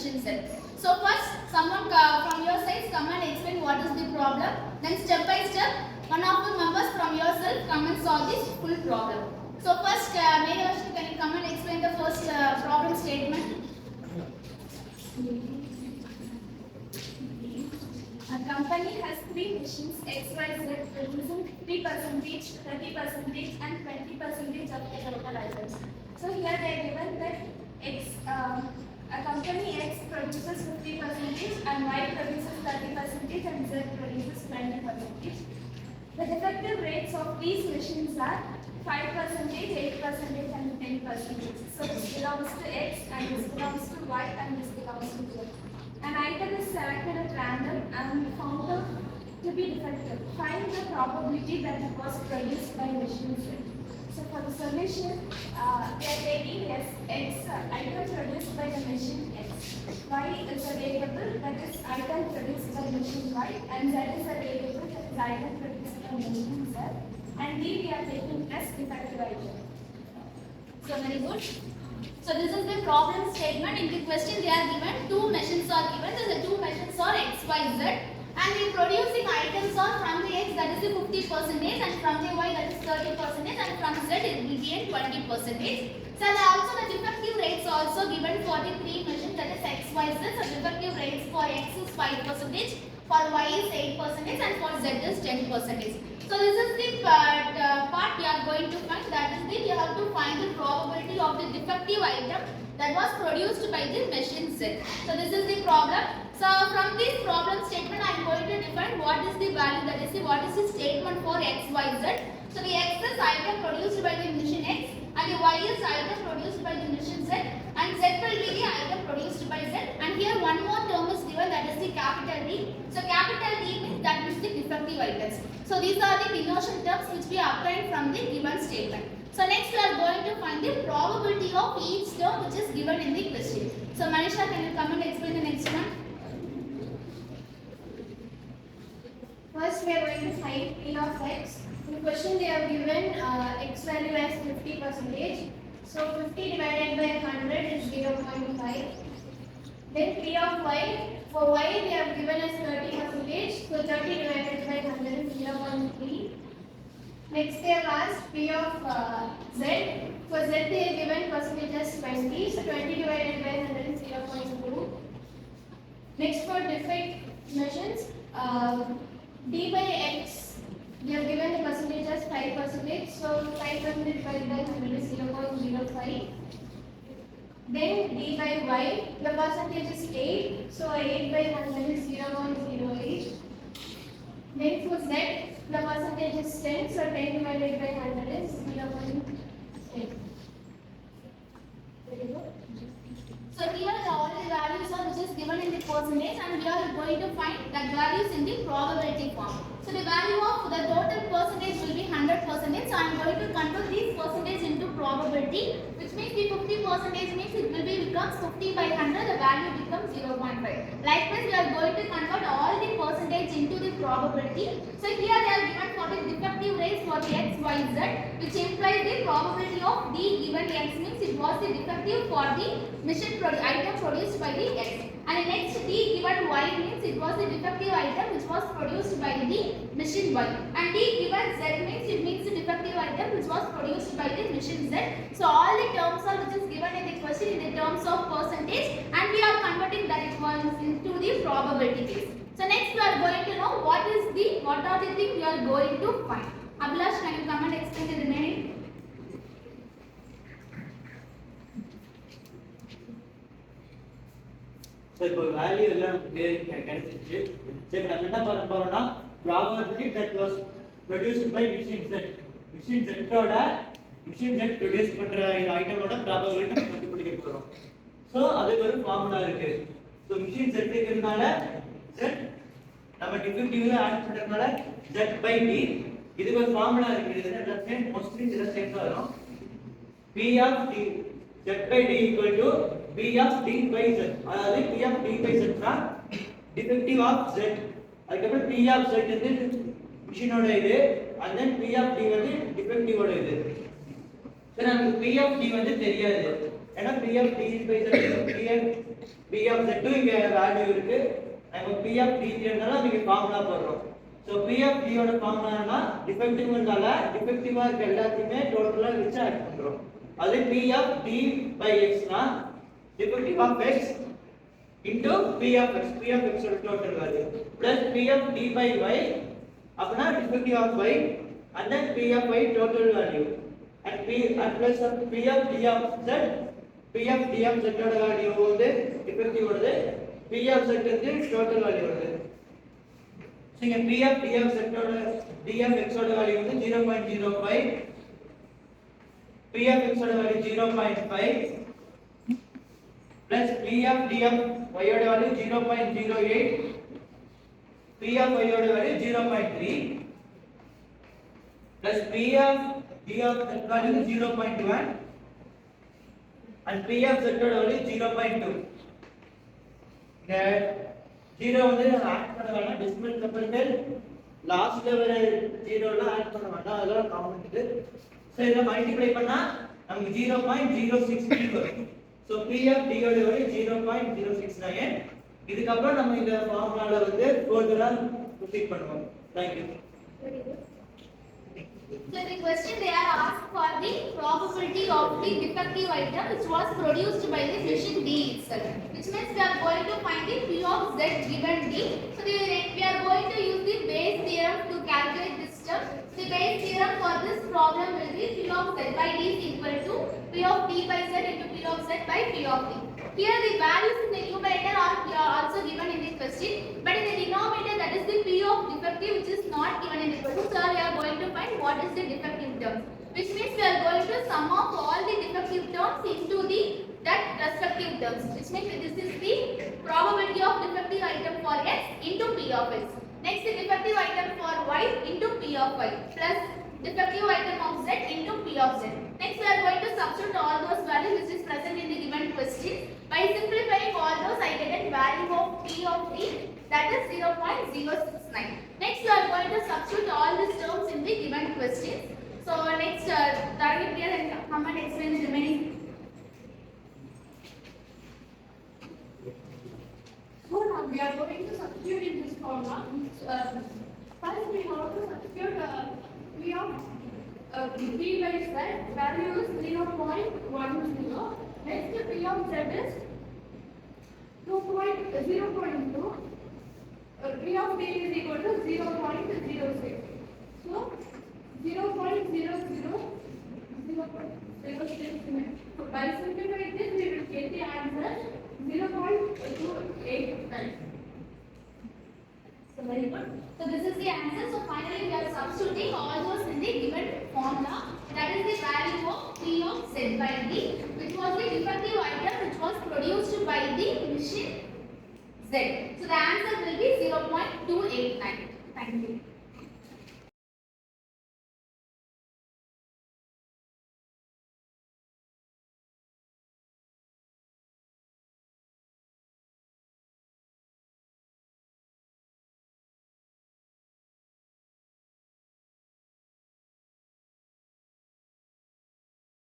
machine Z. So first someone from your side come and explain what is the problem. Then step by step one of the members from yourself come and solve this full problem. So first Mayavashni, can you come and explain the first problem statement? A company has three machines XYZ producing 50%, 30% and 20% of the total items. So here they are given that a company X produces 50% and Y produces 30% and Z produces 20%. The defective rates of these machines are 5%, 8% and 10%. So this belongs to X and this belongs to Y and this belongs to Z. An item is selected at random and found to be defective. Find the probability that it was produced by machine Z. So for the solution, we are taking X item produced by the machine X. Y is a variable that is item produced by machine Y, and Z is a variable that is item produced by machine Z. And D we are taking as defective item. So very good. So this is the problem statement. In the question they are given two machines are given. The two machines are X, Y, Z, and the producing items are from the X, that is the 50%, and from the Y, that is 30%, and from Z it will be a 20%. So also the defective rates also given for the three machines, that is X, Y, Z. So defective rates for X is 5%, for Y is 8%, and for Z is 10%. So this is the part we are going to find, that is we have to find the probability of the defective item that was produced by the machine Z. So this is the problem. So from this problem statement I am going to define what is the value, that is what is the statement for X, Y, Z. So the X is item produced by the machine X and the Y is item produced by the machine Z and Z will be the item produced by Z, and here one more term is given, that is the capital D. So capital D means that is the defective items. So these are the denotation terms which we obtained from the given statement. So next we are going to find the probability of each term which is given in the question. So Manisha, can you come and explain the next one? First we are going to find P of X. In the question they have given X value as 50%. So 50 divided by 100 is 0.5. Then P of Y. For Y they have given as 30%. So 30 divided by 100 is 0.3. Next they have asked P of Z. For Z they have given percentage as 20. So 20 divided by 100 is 0.2. Next for defect measures, D by X, they have given the percentage as 5%. So 500 divided by 100 is 0.05. Then D by Y, the percentage is 8. So 8 by 100 is 0.08. Then for Z, the percentage is 10. So 10 divided by 100 is 0.8. So here all the values are which is given in the percentage, and we are going to find the values in the probability form. So the value of the total percentage will be 100%. So I am going to convert this percentage into probability, which means the 50% means it will be becomes 50 by 100, the value becomes 0.5. Likewise, we are going to convert all the percentage into the probability. So here they are given for the defective rates for the X, Y, Z, which implies the probability of D given X means it was the defective for the machine item produced by the X. And the next D given Y means it was the defective item which was produced by the machine Y. And D given Z means it means the defective item which was produced by the machine Z. So all the terms are which is given in the question in the terms of percentage, and we are converting that into the probability case. So next we are going to know what are the things we are going to find. Abhilash, can you come and explain the remaining? So இப்போ value எல்லாம் கிடைச்சிருச்சு. சரி நம்ம என்ன பண்ண போறோம்னா probability that was produced by machine Z. machine Z ஓட machine Z produce பண்ற ஐட்டமோட probability கண்டுபிடிக்க போறோம். சோ அதுக்கு ஒரு ஃபார்முலா இருக்கு. சோ machine Z இருக்கிறதுனால Z நம்ம டிஃபெக்டிவ்ல ஆட் பண்றதுனால Z by D. இதுக்கு ஒரு ஃபார்முலா இருக்கு. இது எல்லாமே மோஸ்ட்லி இதெல்லாம் சேர்த்து வரும். P of D Z by D equal to P of D by Z. அதாவது P of D by Z தான் defective of Z. அதுக்கப்புறம் P of Z வந்து மிஷினோட இது, and then P of D வந்து defective ஓட இது. சரி, நமக்கு P of D வந்து தெரியாது. ஏன்னா P of D by Z P of Z இங்க வேல்யூ இருக்கு. நம்ம P of D ன்றனால இங்க ஃபார்முலா போடுறோம். So P of D ஓட ஃபார்முலானா டிஃபெக்டிவ்னால டிஃபெக்டிவா இருக்க எல்லாத்தையுமே டோட்டலா வச்சு ஆட் பண்றோம். அது P of D by X னா defective of X into P of X ஓட total value plus P of D by Y அப்பனா defective of Y and then P of Y total value and plus of P of D of Z ஓட value வந்து defective ஓடது P of Z க்கு total value வருது. So இங்க P of D of Z ஓட D of X ஓட value வந்து 0.05 P of X ஓட value 0.5 plus P of D of Y ஓட value 0.08 P of Y ஓட value 0.3 plus P of D of Z value 0.1 and P of Z ஓட value 0.2 இங்க 0 வந்து add பண்ண வேண்டாம் டெசிமல் நம்பர்கள் லாஸ்ட்ல வர 0 ல ஆட் பண்ண வேண்டாம் அதெல்லாம் காமன் இது சோ இத மல்டிப்ளை பண்ணா நமக்கு 0.063 வரும் சோ P of D ஓட வேல்யூ 0.069 இதுக்கு அப்புறம் நம்ம இந்த ஃபார்முலால வந்து ஃபர்தரா ப்ரோசீட் பண்ணுவோம் thank you So the question they are asked for the probability of the defective item which was produced by the machine D itself, which means we are going to find the P of Z given D. So we are going to use the Bayes theorem to calculate this term. The Bayes theorem for this problem will be P of Z by D is equal to P of D by Z into P of Z by P of D. Here the values in the numerator are also given in the question, but in the denominator that is the P of defective which is not given in the question. So we are going to find what is the defective term, which means we are going to sum up all the defective terms into that respective terms, which means this is the probability of defective item for X into P of X. Next the defective item for Y into P of Y plus defective item of Z into P of Z. Next we are going to substitute all those values which is present in the given question. By simplifying all those I get a value of P of D that is 0.069. Next we are going to substitute all these terms in the given question. So next Target Priya and come and explain the remaining. So now we are going to substitute in this formula. First we have to substitute P of D by Z value is 0.10. Next P of Z is 0.2. P of D is equal to 0.06. So 0.00. So by simplifying this we will get the answer 0.289. So very good. So this is the answer. So finally we are substituting all those in the given formula. That is the value of P of Z by D, which was the defective item which was produced by the machine Z. So the answer will be 0.289. Thank you.